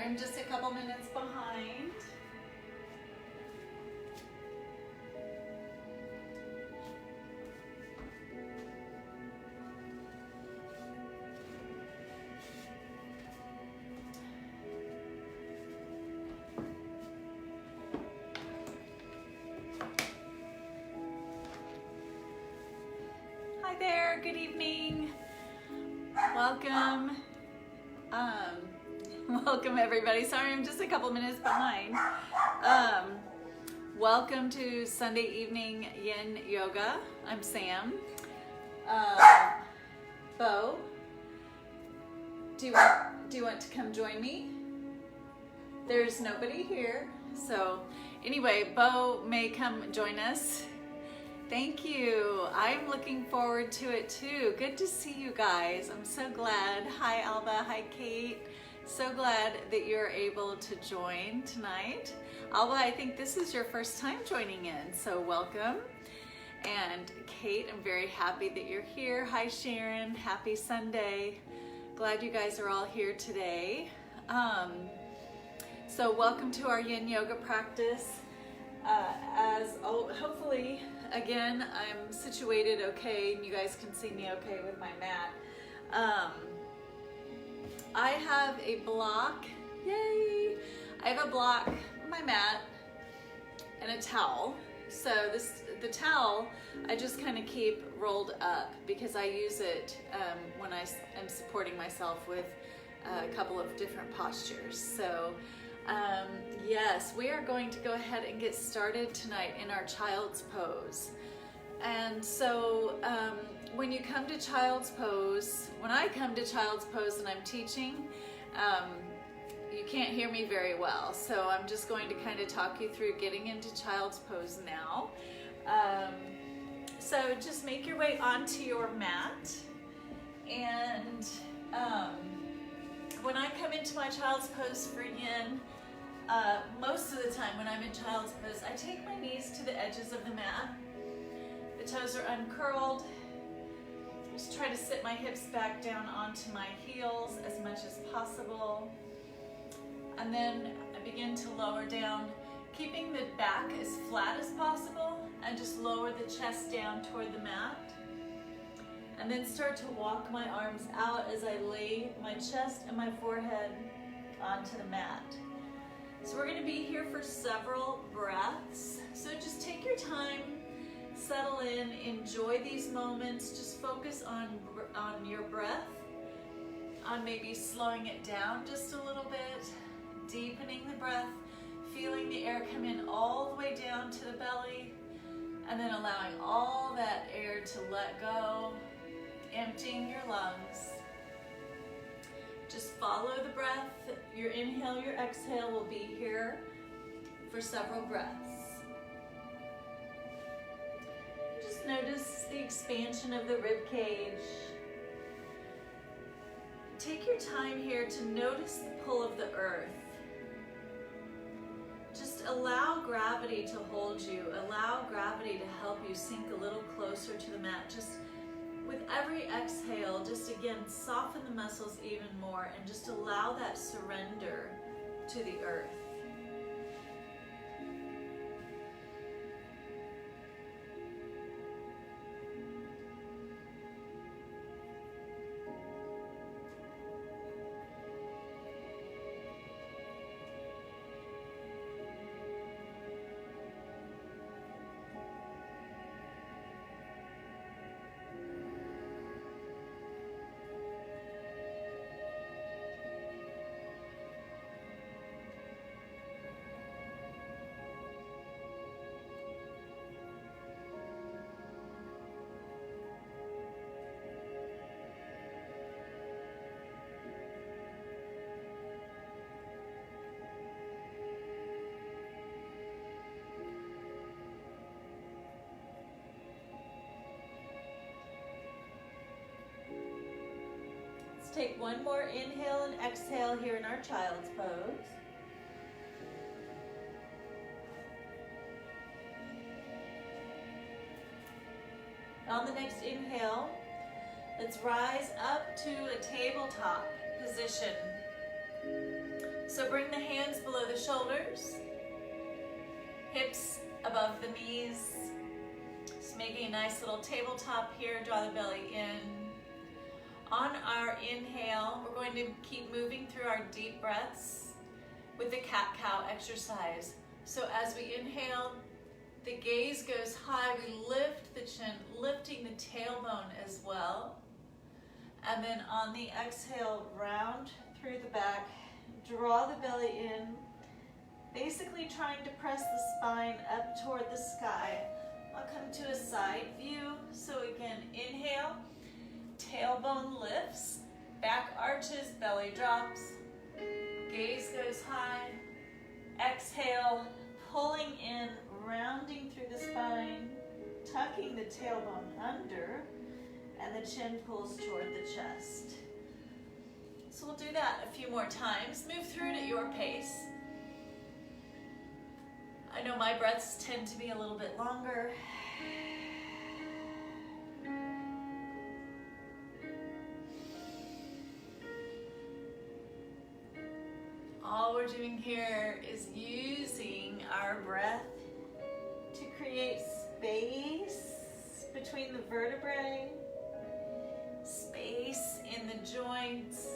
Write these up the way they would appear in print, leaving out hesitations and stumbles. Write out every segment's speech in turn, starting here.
Sorry, I'm just a couple minutes behind. Hi there, good evening. Welcome. Welcome everybody. Sorry, I'm just a couple minutes behind. Welcome to Sunday evening Yin Yoga. I'm Sam. Bo, do you want to come join me? There's nobody here, so anyway, Bo may come join us. Thank you. I'm looking forward to it too. Good to see you guys. I'm so glad. Hi Alba, hi Kate. So glad that you're able to join tonight. Alba, I think this is your first time joining in, so welcome. And Kate, I'm very happy that you're here. Hi Sharon, happy Sunday. Glad you guys are all here today. So welcome to our Yin Yoga practice. Hopefully, again, I'm situated okay and you guys can see me okay with my mat. I have a block, yay! I have a block, my mat, and a towel. So the towel, I just kind of keep rolled up because I use it when I am supporting myself with a couple of different postures. So yes, we are going to go ahead and get started tonight in our child's pose. And so when you come to child's pose, when I come to child's pose and I'm teaching, you can't hear me very well. So I'm just going to kind of talk you through getting into child's pose now. So just make your way onto your mat. And when I come into my child's pose for Yin, most of the time when I'm in child's pose, I take my knees to the edges of the mat. The toes are uncurled. Just try to sit my hips back down onto my heels as much as possible. And then I begin to lower down, keeping the back as flat as possible, and just lower the chest down toward the mat. And then start to walk my arms out as I lay my chest and my forehead onto the mat. So we're going to be here for several breaths. So just take your time, settle in, enjoy these moments. Just focus on your breath, on maybe slowing it down just a little bit, deepening the breath, feeling the air come in all the way down to the belly, and then allowing all that air to let go, emptying your lungs. Just follow the breath. Your inhale, your exhale will be here for several breaths. Just notice the expansion of the rib cage. Take your time here to notice the pull of the earth. Just allow gravity to hold you. Allow gravity to help you sink a little closer to the mat. Just with every exhale, just again, soften the muscles even more and just allow that surrender to the earth. Take one more inhale and exhale here in our child's pose. On the next inhale, let's rise up to a tabletop position. So bring the hands below the shoulders, hips above the knees. Just making a nice little tabletop here. Draw the belly in. On our inhale, we're going to keep moving through our deep breaths with the cat-cow exercise. So as we inhale, the gaze goes high. We lift the chin, lifting the tailbone as well. And then on the exhale, round through the back, draw the belly in, basically trying to press the spine up toward the sky. I'll come to a side view. So again, inhale, tailbone lifts, back arches, belly drops, gaze goes high. Exhale, pulling in, rounding through the spine, tucking the tailbone under, and the chin pulls toward the chest. So we'll do that a few more times. Move through it at your pace. I know my breaths tend to be a little bit longer. All we're doing here is using our breath to create space between the vertebrae, space in the joints,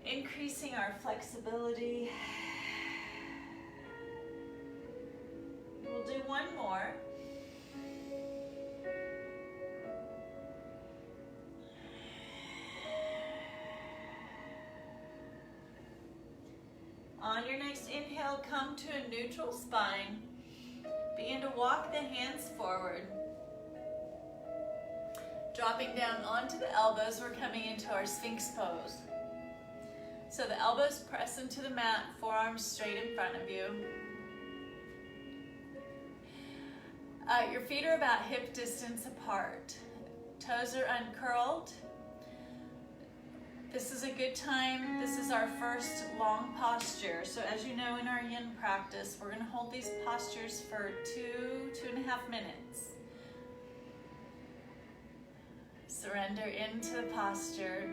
increasing our flexibility. We'll do one more. On your next inhale, come to a neutral spine. Begin to walk the hands forward. Dropping down onto the elbows, we're coming into our Sphinx pose. So the elbows press into the mat, forearms straight in front of you. Your feet are about hip distance apart. Toes are uncurled. This is a good time. This is our first long posture. So as you know in our Yin practice, we're going to hold these postures for 2.5 minutes. Surrender into the posture,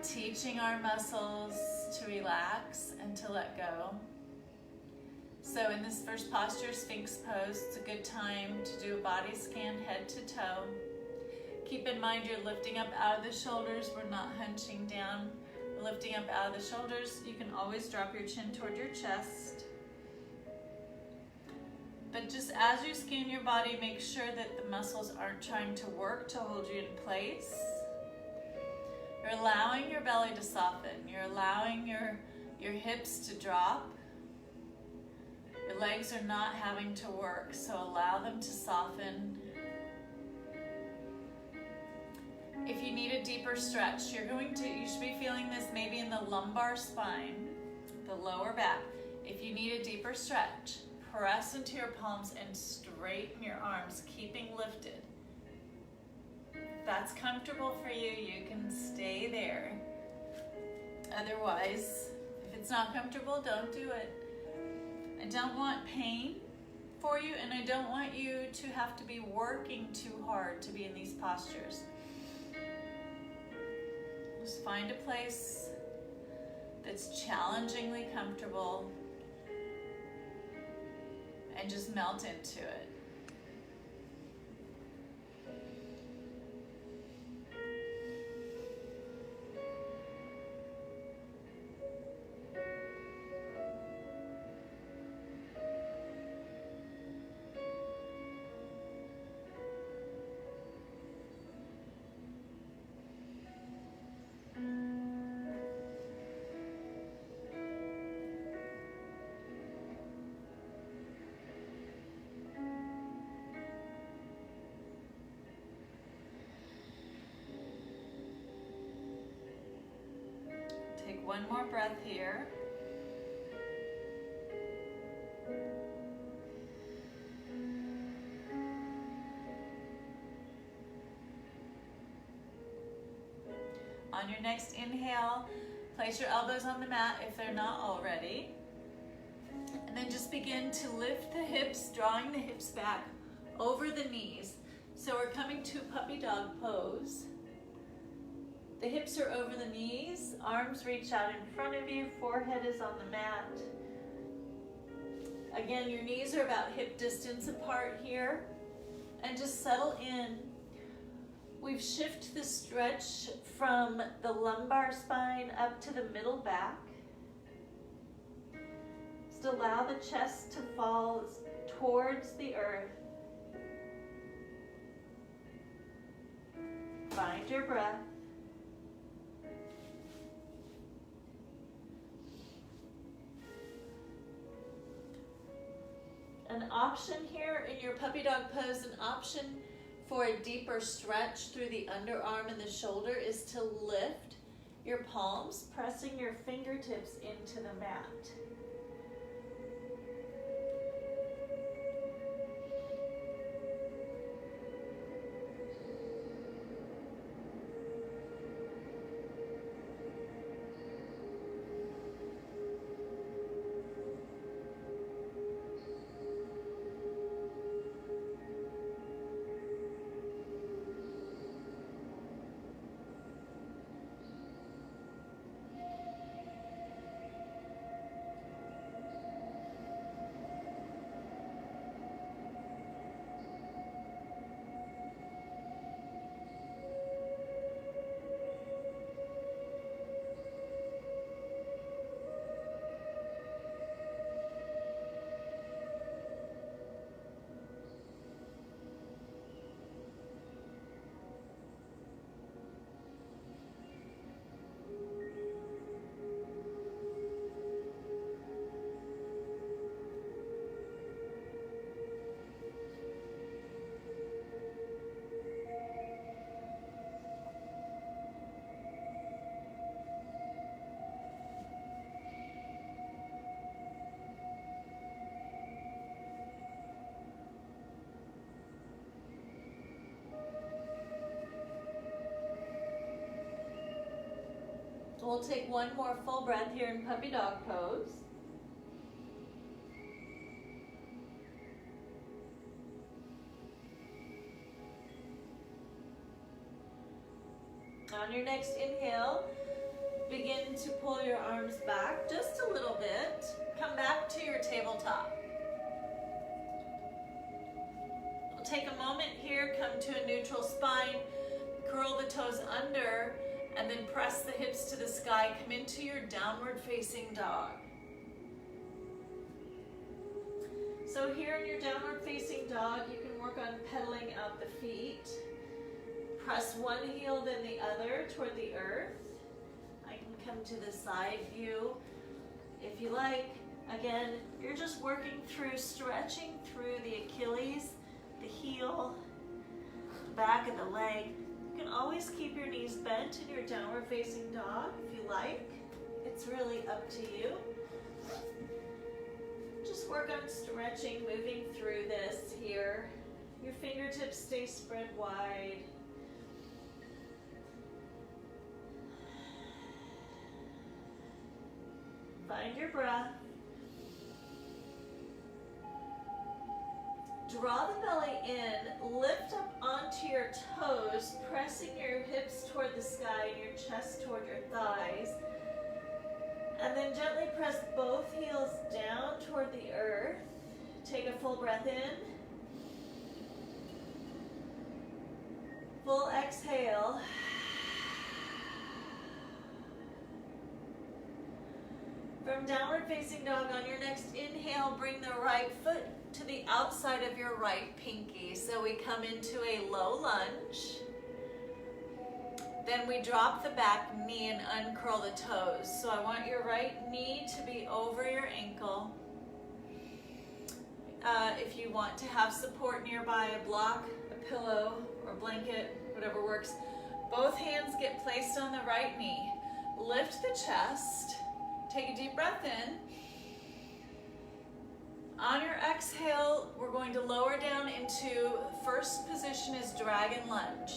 teaching our muscles to relax and to let go. So in this first posture, Sphinx pose, it's a good time to do a body scan head to toe. Keep in mind you're lifting up out of the shoulders. We're not hunching down. We're lifting up out of the shoulders. You can always drop your chin toward your chest. But just as you scan your body, make sure that the muscles aren't trying to work to hold you in place. You're allowing your belly to soften. You're allowing your hips to drop. Your legs are not having to work, so allow them to soften. If you need a deeper stretch, you should be feeling this maybe in the lumbar spine, the lower back. If you need a deeper stretch, press into your palms and straighten your arms, keeping lifted. If that's comfortable for you, you can stay there. Otherwise, if it's not comfortable, don't do it. I don't want pain for you, and I don't want you to have to be working too hard to be in these postures. Just find a place that's challengingly comfortable and just melt into it. Take one more breath here. On your next inhale, place your elbows on the mat if they're not already. And then just begin to lift the hips, drawing the hips back over the knees. So we're coming to puppy dog pose. The hips are over the knees, arms reach out in front of you, forehead is on the mat. Again, your knees are about hip distance apart here. And just settle in. We've shifted the stretch from the lumbar spine up to the middle back. Just allow the chest to fall towards the earth. Find your breath. An option here in your puppy dog pose, an option for a deeper stretch through the underarm and the shoulder is to lift your palms, pressing your fingertips into the mat. We'll take one more full breath here in puppy dog pose. On your next inhale, begin to pull your arms back just a little bit. Come back to your tabletop. We'll take a moment here, come to a neutral spine, curl the toes under, and then press the hips to the sky. Come into your downward facing dog. So here in your downward facing dog, you can work on pedaling out the feet. Press one heel then the other toward the earth. I can come to the side view if you like. Again, you're just working through, stretching through the Achilles, the heel, back of the leg. You can always keep your knees bent in your downward facing dog if you like. It's really up to you. Just work on stretching, moving through this here. Your fingertips stay spread wide. Find your breath. Draw the belly in, lift up onto your toes, pressing your hips toward the sky and your chest toward your thighs. And then gently press both heels down toward the earth. Take a full breath in. Full exhale. From downward facing dog, on your next inhale, bring the right foot to the outside of your right pinky. So we come into a low lunge. Then we drop the back knee and uncurl the toes. So I want your right knee to be over your ankle. If you want to have support nearby, a block, a pillow, or blanket, whatever works. Both hands get placed on the right knee. Lift the chest. Take a deep breath in. On your exhale, we're going to lower down into first position is dragon lunge.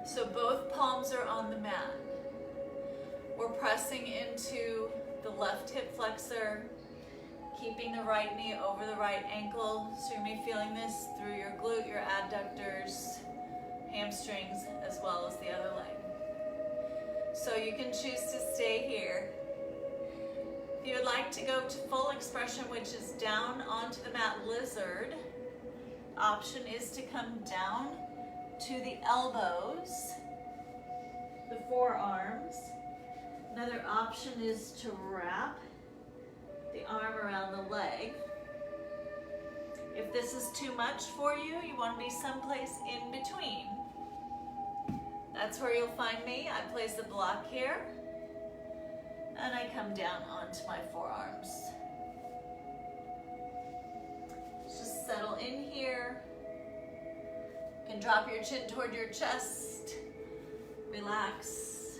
So both palms are on the mat. We're pressing into the left hip flexor, keeping the right knee over the right ankle. So you're going to be feeling this through your glute, your adductors, hamstrings as well as the other leg. So you can choose to stay here. If you would like to go to full expression, which is down onto the mat, lizard, option is to come down to the elbows, the forearms. Another option is to wrap the arm around the leg. If this is too much for you, you want to be someplace in between. That's where you'll find me. I place the block here, and I come down onto my forearms. Just settle in here. You can drop your chin toward your chest. Relax.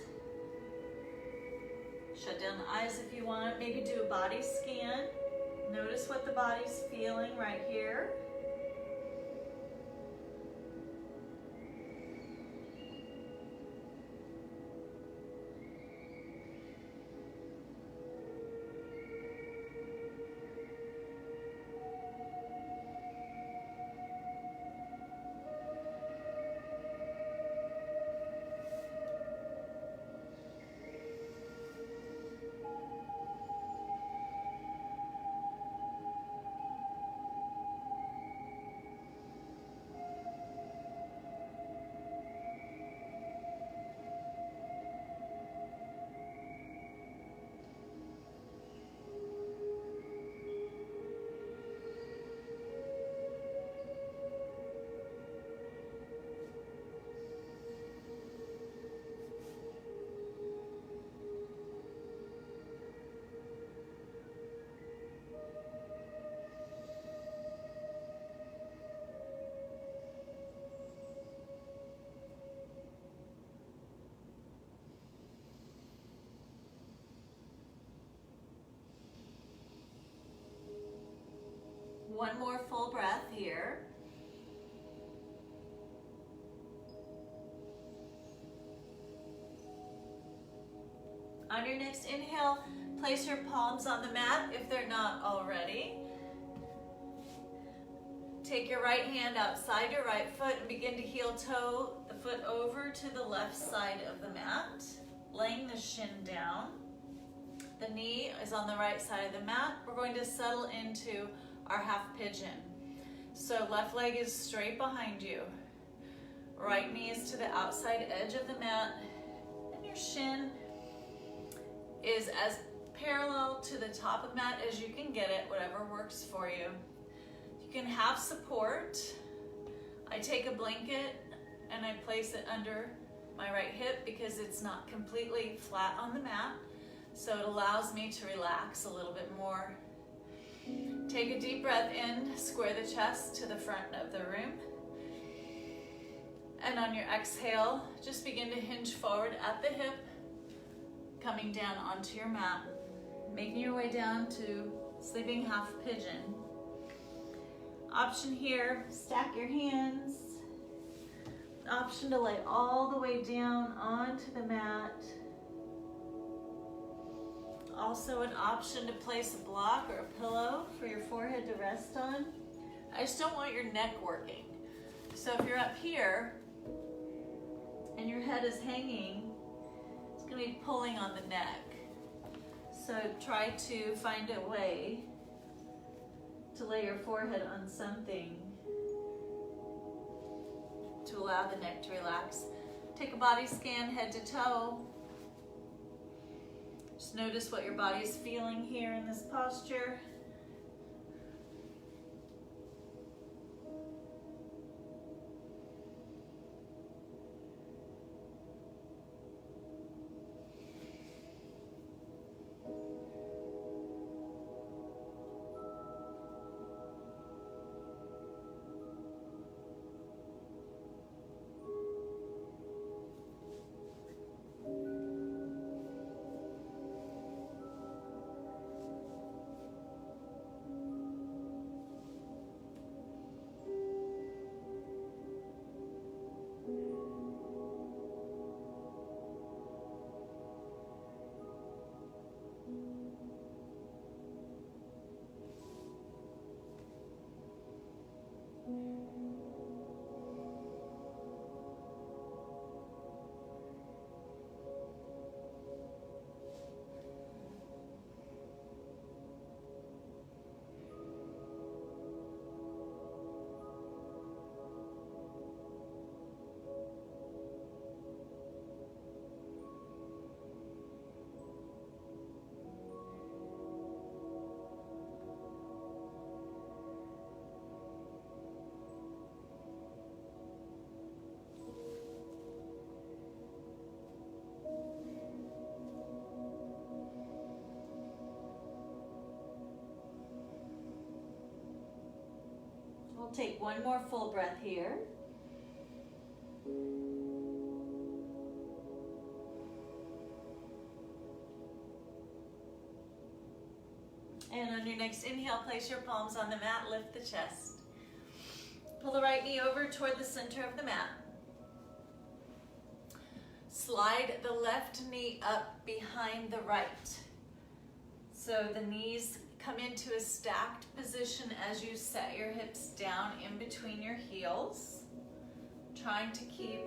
Shut down the eyes if you want. Maybe do a body scan. Notice what the body's feeling right here. One more full breath here. On your next inhale, place your palms on the mat if they're not already. Take your right hand outside your right foot and begin to heel toe the foot over to the left side of the mat, laying the shin down. The knee is on the right side of the mat. We're going to settle into our half pigeon. So left leg is straight behind you. Right knee is to the outside edge of the mat, and your shin is as parallel to the top of the mat as you can get it, whatever works for you. You can have support. I take a blanket and I place it under my right hip because it's not completely flat on the mat, so it allows me to relax a little bit more. Take a deep breath in, square the chest to the front of the room. And on your exhale, just begin to hinge forward at the hip, coming down onto your mat, making your way down to sleeping half pigeon. Option here, stack your hands. Option to lay all the way down onto the mat. Also an option to place a block or a pillow for your forehead to rest on. I just don't want your neck working. So if you're up here and your head is hanging, it's going to be pulling on the neck. So try to find a way to lay your forehead on something to allow the neck to relax. Take a body scan head to toe. Just notice what your body is feeling here in this posture. We'll take one more full breath here. And on your next inhale, place your palms on the mat, lift the chest. Pull the right knee over toward the center of the mat. Slide the left knee up behind the right. So the knees come into a stacked position as you set your hips down in between your heels. Trying to keep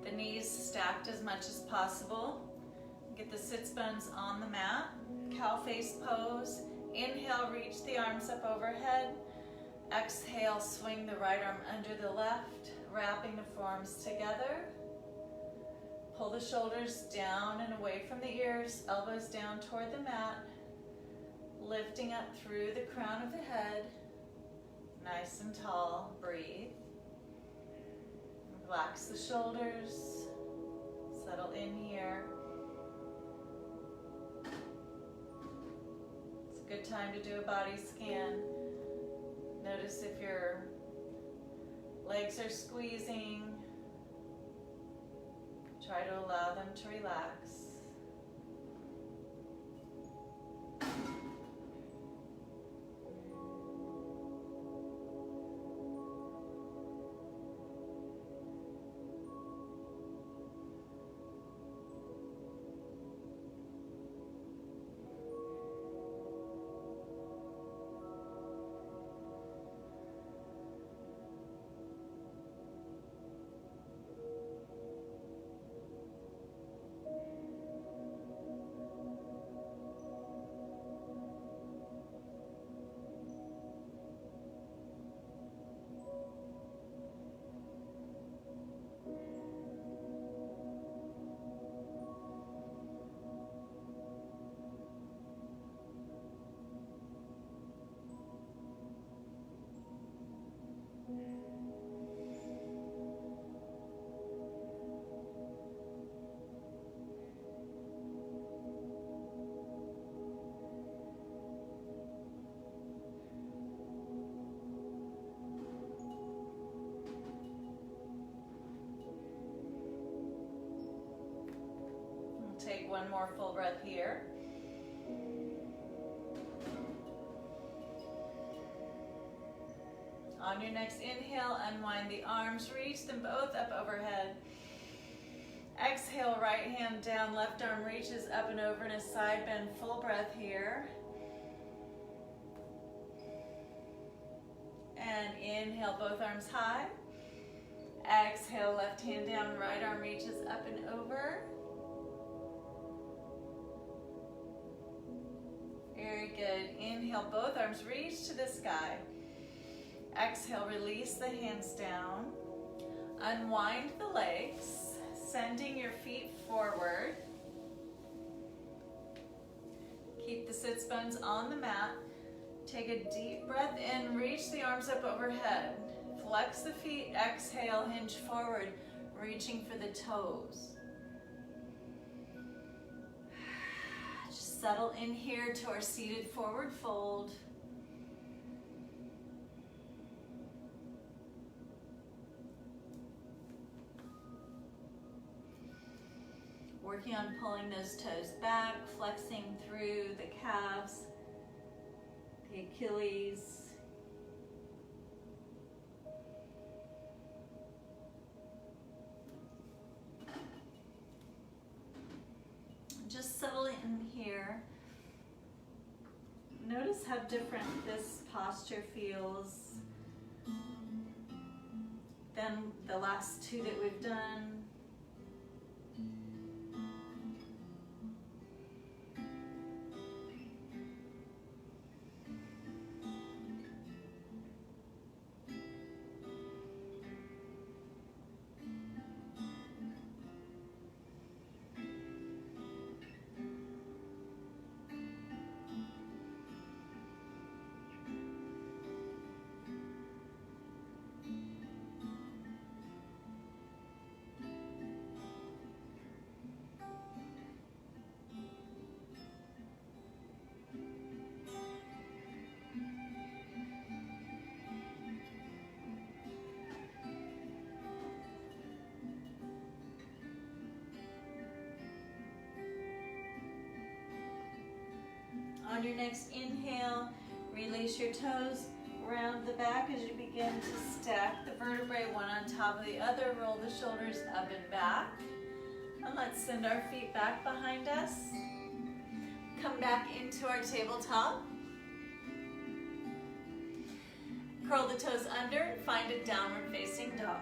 the knees stacked as much as possible. Get the sits bones on the mat. Cow face pose. Inhale, reach the arms up overhead. Exhale, swing the right arm under the left, wrapping the forearms together. Pull the shoulders down and away from the ears, elbows down toward the mat, lifting up through the crown of the head. Nice and tall, breathe. Relax the shoulders, settle in here. It's a good time to do a body scan. Notice if your legs are squeezing. Try to allow them to relax. Take one more full breath here. On your next inhale, unwind the arms, reach them both up overhead. Exhale, right hand down, left arm reaches up and over in a side bend, full breath here. And inhale, both arms high. Exhale, left hand down, right arm reaches up and over. Very good. Inhale, both arms reach to the sky. Exhale, release the hands down. Unwind the legs, sending your feet forward. Keep the sits bones on the mat. Take a deep breath in, reach the arms up overhead. Flex the feet, exhale, hinge forward, reaching for the toes. Just settle in here to our seated forward fold. Working on pulling those toes back, flexing through the calves, the Achilles. Just settle in here. Notice how different this posture feels than the last two that we've done. On your next inhale, release your toes, round the back as you begin to stack the vertebrae one on top of the other. Roll the shoulders up and back. And let's send our feet back behind us. Come back into our tabletop. Curl the toes under and find a downward facing dog.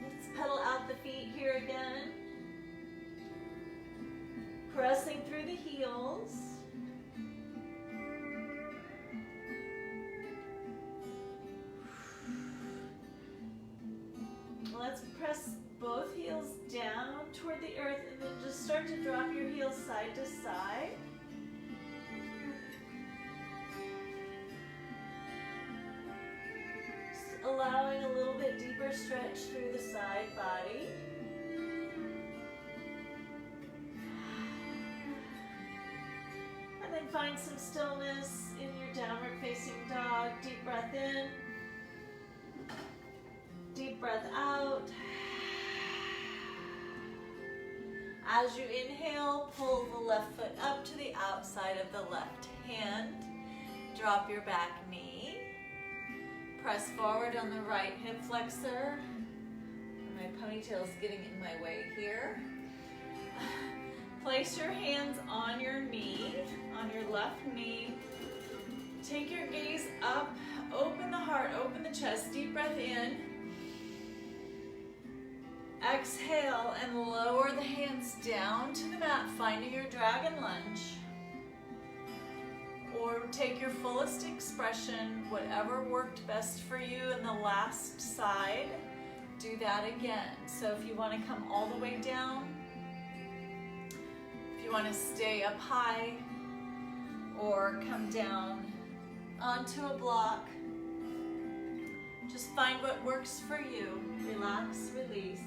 Let's pedal out the feet here again. Pressing through the heels. Let's press both heels down toward the earth and then just start to drop your heels side to side. Just allowing a little bit deeper stretch through the side body. And then find some stillness in your downward facing dog. Deep breath in. Deep breath out. As you inhale, pull the left foot up to the outside of the left hand. Drop your back knee. Press forward on the right hip flexor. My ponytail is getting in my way here. Place your hands on your knee, on your left knee. Take your gaze up, open the heart, open the chest, deep breath in. Exhale and lower the hands down to the mat, finding your dragon lunge. Or take your fullest expression, whatever worked best for you in the last side, do that again. So if you want to come all the way down, if you want to stay up high, or come down onto a block, just find what works for you. Relax, release.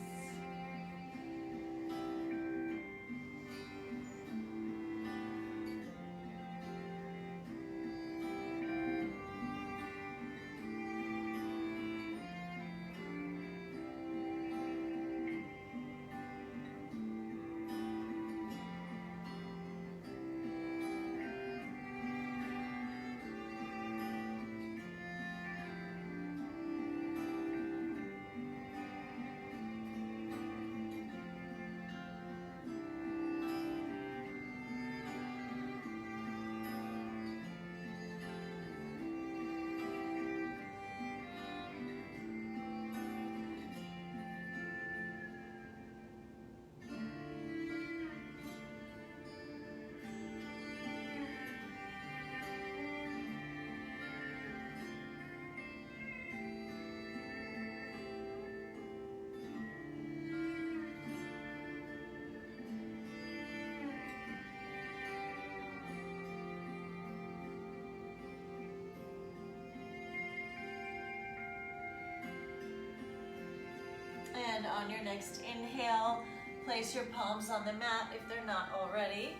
And on your next inhale, place your palms on the mat if they're not already.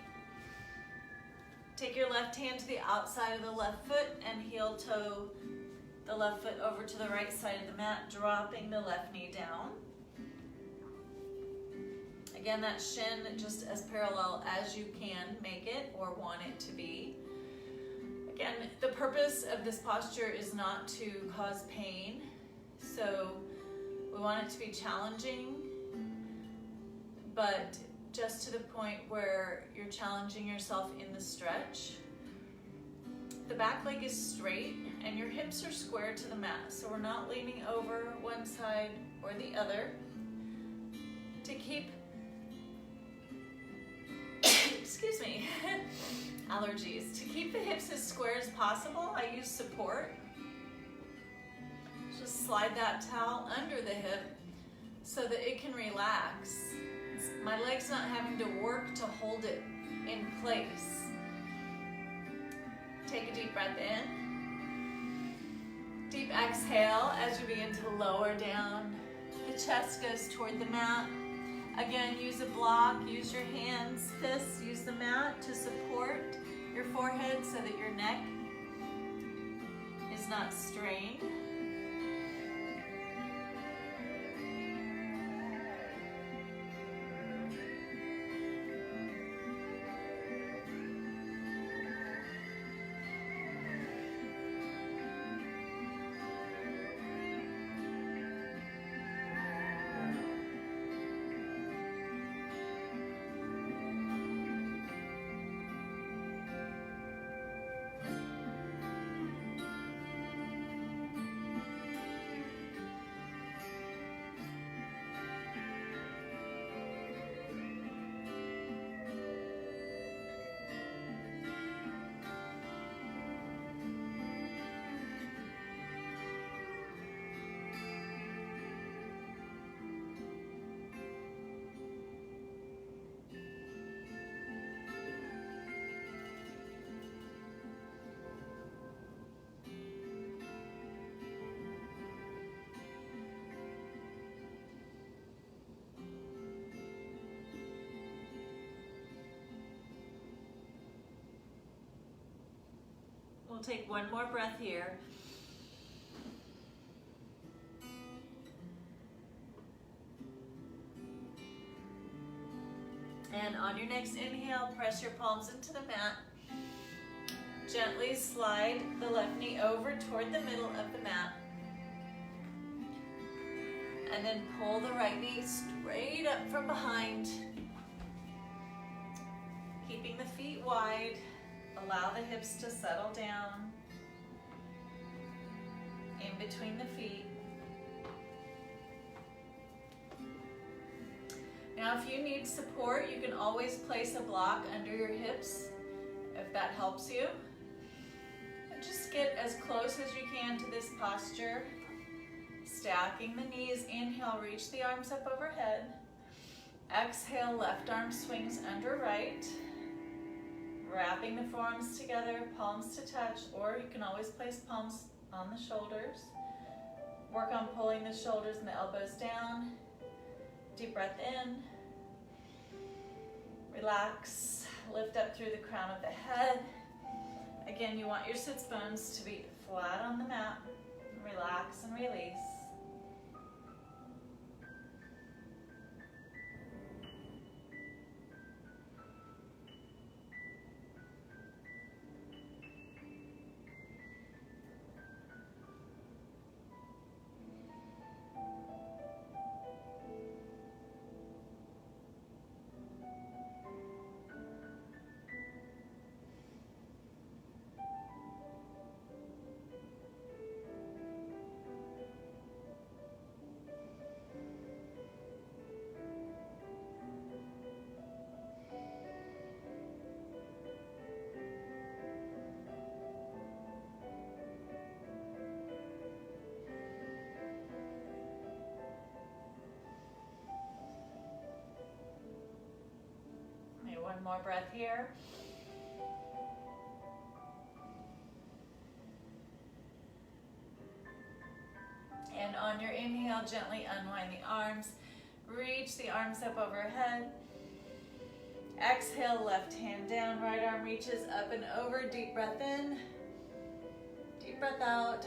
Take your left hand to the outside of the left foot and heel toe the left foot over to the right side of the mat, dropping the left knee down. Again, that shin just as parallel as you can make it or want it to be. Again, the purpose of this posture is not to cause pain, so we want it to be challenging, but just to the point where you're challenging yourself in the stretch. The back leg is straight and your hips are square to the mat, so we're not leaning over one side or the other. To keep, excuse me, allergies. To keep the hips as square as possible, I use support. Just slide that towel under the hip so that it can relax. My leg's not having to work to hold it in place. Take a deep breath in. Deep exhale as you begin to lower down. The chest goes toward the mat. Again, use a block, use your hands, fists, use the mat to support your forehead so that your neck is not strained. We'll take one more breath here. And on your next inhale, press your palms into the mat. Gently slide the left knee over toward the middle of the mat. And then pull the right knee straight up from behind. Keeping the feet wide, allow the hips to settle down in between the feet. Now, if you need support, you can always place a block under your hips, if that helps you. And just get as close as you can to this posture. Stacking the knees, inhale, reach the arms up overhead. Exhale, left arm swings under right. Wrapping the forearms together, palms to touch, or you can always place palms on the shoulders. Work on pulling the shoulders and the elbows down. Deep breath in. Relax, lift up through the crown of the head. Again, you want your sits bones to be flat on the mat. Relax and release. One more breath here. And on your inhale, gently unwind the arms. Reach the arms up overhead. Exhale, left hand down, right arm reaches up and over. Deep breath in. Deep breath out.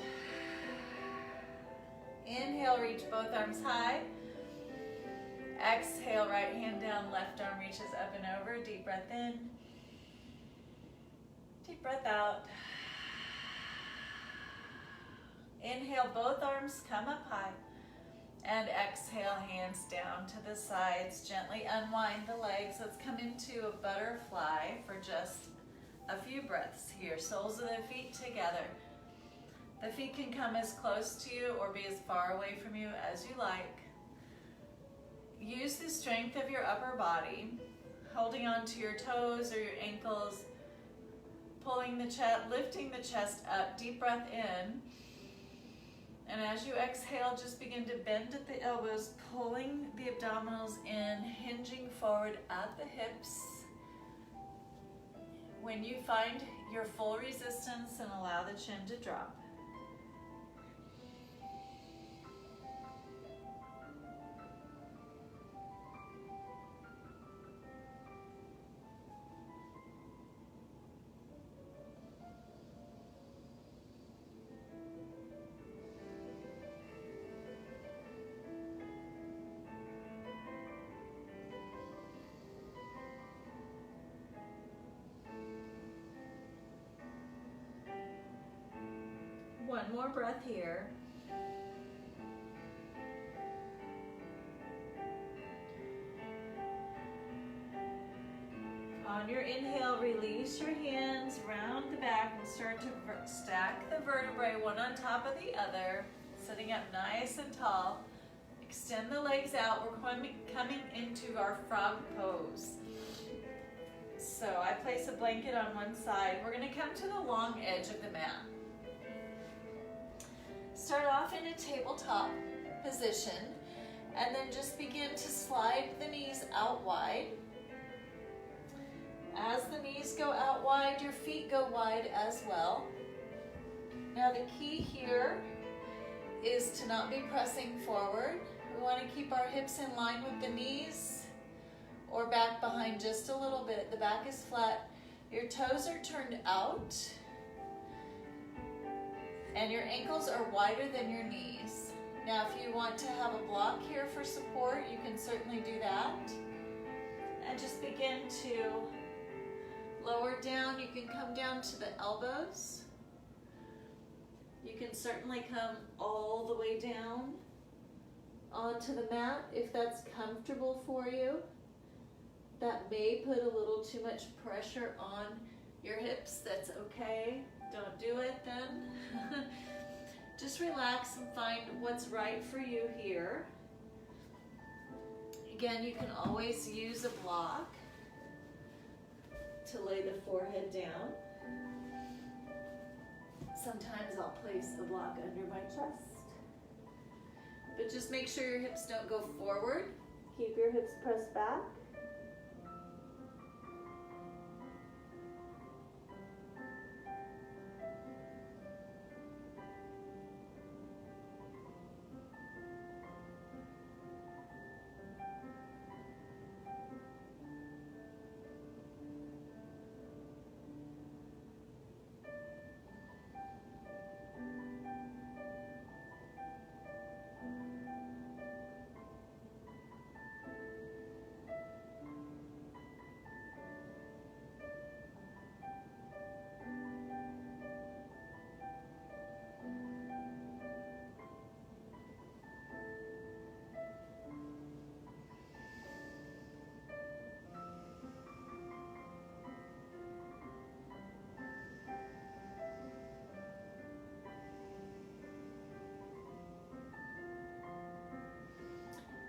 Inhale, reach both arms high. Exhale, right hand down, left arm reaches up and over. Deep breath in. Deep breath out. Inhale, both arms come up high. And exhale, hands down to the sides. Gently unwind the legs. Let's come into a butterfly for just a few breaths here. Soles of the feet together. The feet can come as close to you or be as far away from you as you like. Use the strength of your upper body, holding on to your toes or your ankles, pulling the chest, lifting the chest up. Deep breath in. And as you exhale, just begin to bend at the elbows, pulling the abdominals in, hinging forward at the hips. When you find your full resistance, and allow the chin to drop. One more breath here. On your inhale, release your hands, round the back, and start to stack the vertebrae one on top of the other, sitting up nice and tall. Extend the legs out. We're coming into our frog pose. So I place a blanket on one side. We're going to come to the long edge of the mat. Start off in a tabletop position, and then just begin to slide the knees out wide. As the knees go out wide, your feet go wide as well. Now the key here is to not be pressing forward. We want to keep our hips in line with the knees or back behind just a little bit. The back is flat. Your toes are turned out. And your ankles are wider than your knees. Now, if you want to have a block here for support, you can certainly do that. And just begin to lower down. You can come down to the elbows. You can certainly come all the way down onto the mat if that's comfortable for you. That may put a little too much pressure on your hips. That's okay. Don't do it then. Just relax and find what's right for you here. Again, you can always use a block to lay the forehead down. Sometimes I'll place the block under my chest. But just make sure your hips don't go forward. Keep your hips pressed back.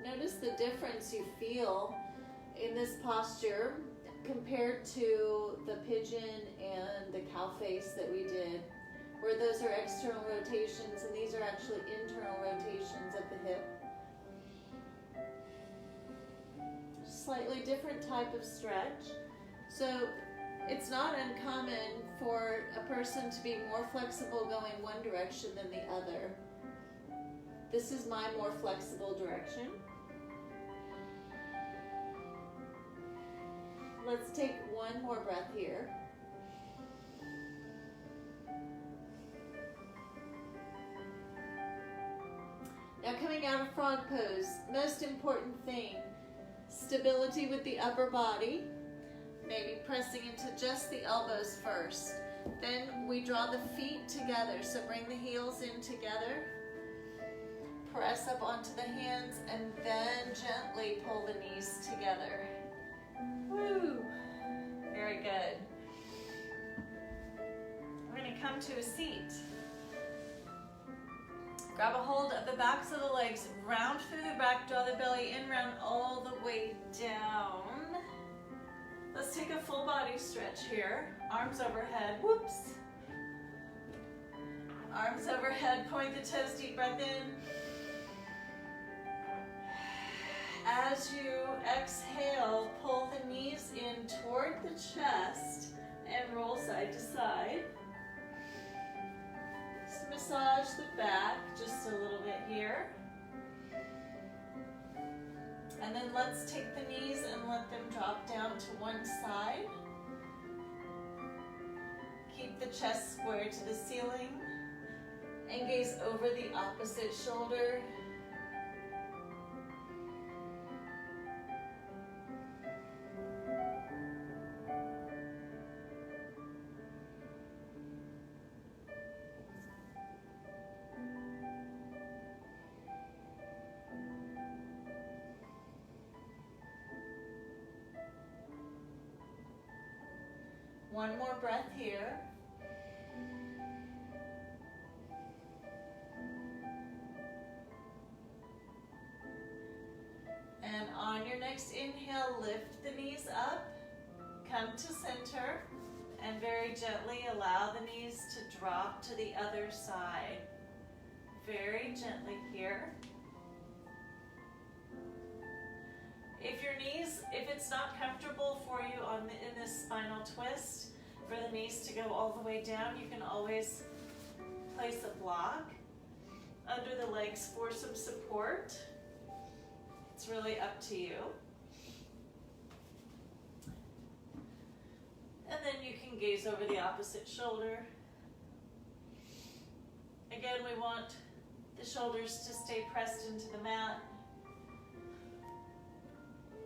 Notice the difference you feel in this posture compared to the pigeon and the cow face that we did, where those are external rotations and these are actually internal rotations of the hip. Slightly different type of stretch. So it's not uncommon for a person to be more flexible going one direction than the other. This is my more flexible direction. Let's take one more breath here. Now coming out of frog pose, most important thing, stability with the upper body, maybe pressing into just the elbows first. Then we draw the feet together, so bring the heels in together. Press up onto the hands and then gently pull the knees together. Woo! Very good. We're going to come to a seat. Grab a hold of the backs of the legs, round through the back, draw the belly in, round all the way down. Let's take a full body stretch here. Arms overhead, whoops. Arms overhead, point the toes, deep breath in. As you exhale, pull the knees in toward the chest and roll side to side. Just massage the back just a little bit here. And then let's take the knees and let them drop down to one side. Keep the chest square to the ceiling and gaze over the opposite shoulder. One more breath here. And on your next inhale, lift the knees up, come to center, and very gently allow the knees to drop to the other side. Very gently here. If it's not comfortable for you in this spinal twist, for the knees to go all the way down, you can always place a block under the legs for some support. It's really up to you. And then you can gaze over the opposite shoulder. Again, we want the shoulders to stay pressed into the mat.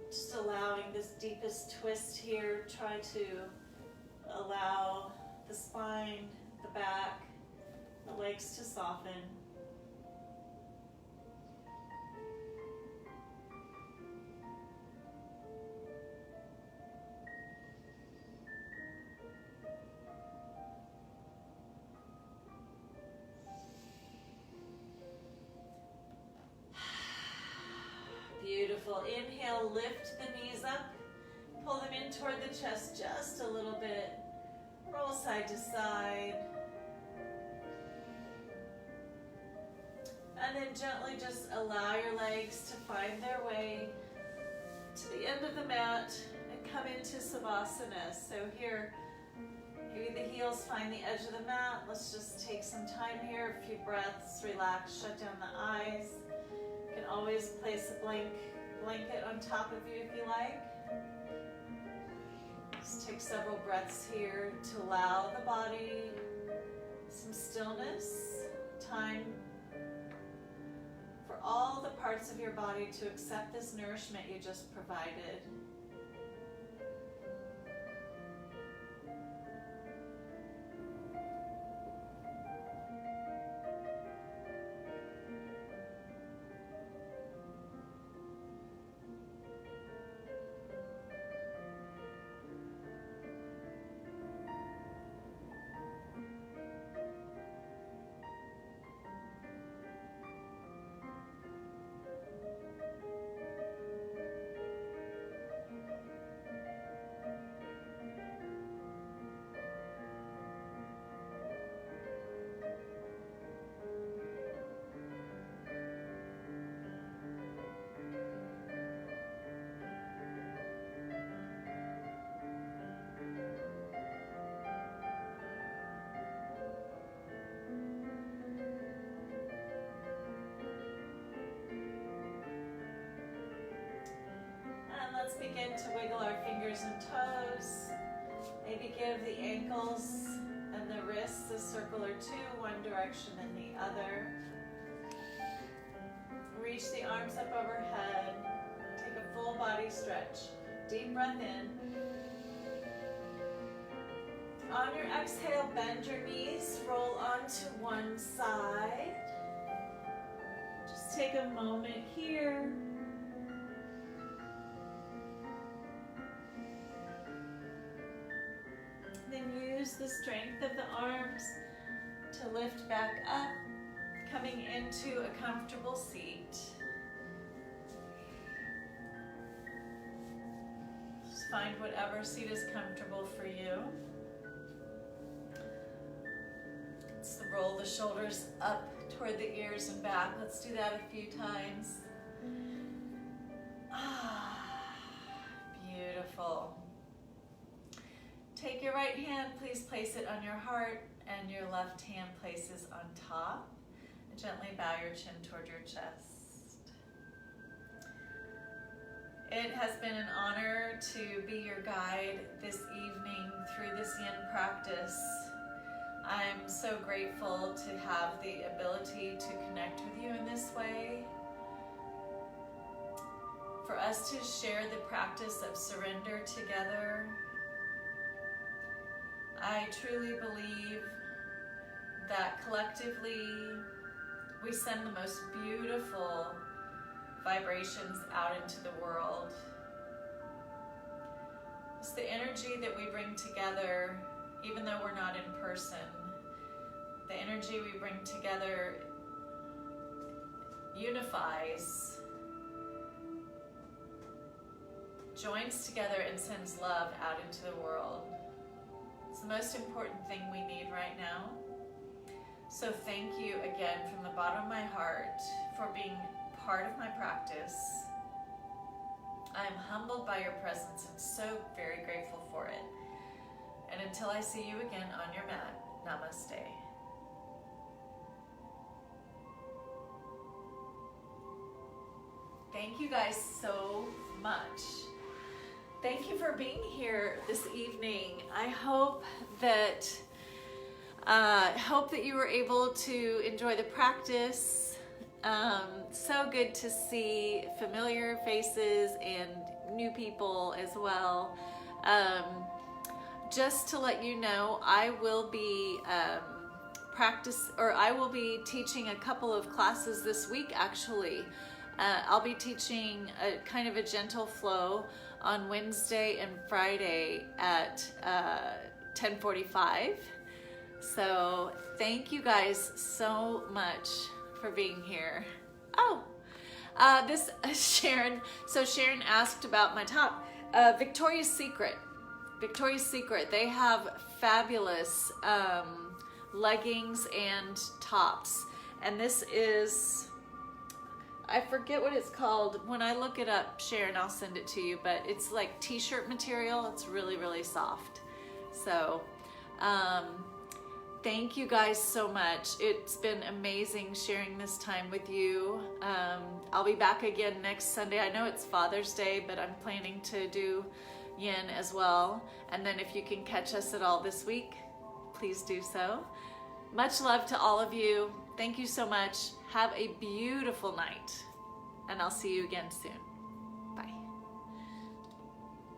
Just allowing this deepest twist here. Try to allow the spine, the back, the legs to soften. Beautiful. Inhale, lift the knees up. Pull them in toward the chest just a little bit. Roll side to side. And then gently just allow your legs to find their way to the end of the mat and come into Savasana. So here, maybe the heels find the edge of the mat. Let's just take some time here. A few breaths, relax, shut down the eyes. You can always place a blanket on top of you if you like. Just take several breaths here to allow the body some stillness, time for all the parts of your body to accept this nourishment you just provided. Let's begin to wiggle our fingers and toes. Maybe give the ankles and the wrists a circle or two, one direction and the other. Reach the arms up overhead. Take a full body stretch. Deep breath in. On your exhale, bend your knees, roll onto one side. Just take a moment here. Then use the strength of the arms to lift back up, coming into a comfortable seat. Just find whatever seat is comfortable for you. Let's roll the shoulders up toward the ears and back. Let's do that a few times. Beautiful. Take your right hand, please place it on your heart, and your left hand places on top. And gently bow your chin toward your chest. It has been an honor to be your guide this evening through this Yin practice. I'm so grateful to have the ability to connect with you in this way. For us to share the practice of surrender together. I truly believe that collectively we send the most beautiful vibrations out into the world. It's the energy that we bring together, even though we're not in person. The energy we bring together unifies, joins together, and sends love out into the world. It's the most important thing we need right now. So thank you again from the bottom of my heart for being part of my practice. I'm humbled by your presence and so very grateful for it. And until I see you again on your mat, namaste. Thank you guys so much. Thank you for being here this evening. I hope that Hope that you were able to enjoy the practice. So good to see familiar faces and new people as well. Just to let you know, I will be I will be teaching a couple of classes this week actually. I'll be teaching a kind of a gentle flow on Wednesday and Friday at 10:45. So thank you guys so much for being here. Oh, this Sharon. So Sharon asked about my top. Victoria's Secret. Victoria's Secret. They have fabulous leggings and tops, and this is, I forget what it's called. When I look it up, Sharon, I'll send it to you, but it's like t-shirt material. It's really, really soft. So thank you guys so much. It's been amazing sharing this time with you. I'll be back again next Sunday. I know it's Father's Day, but I'm planning to do Yin as well. And then if you can catch us at all this week, please do so. Much love to all of you. Thank you so much. Have a beautiful night, and I'll see you again soon.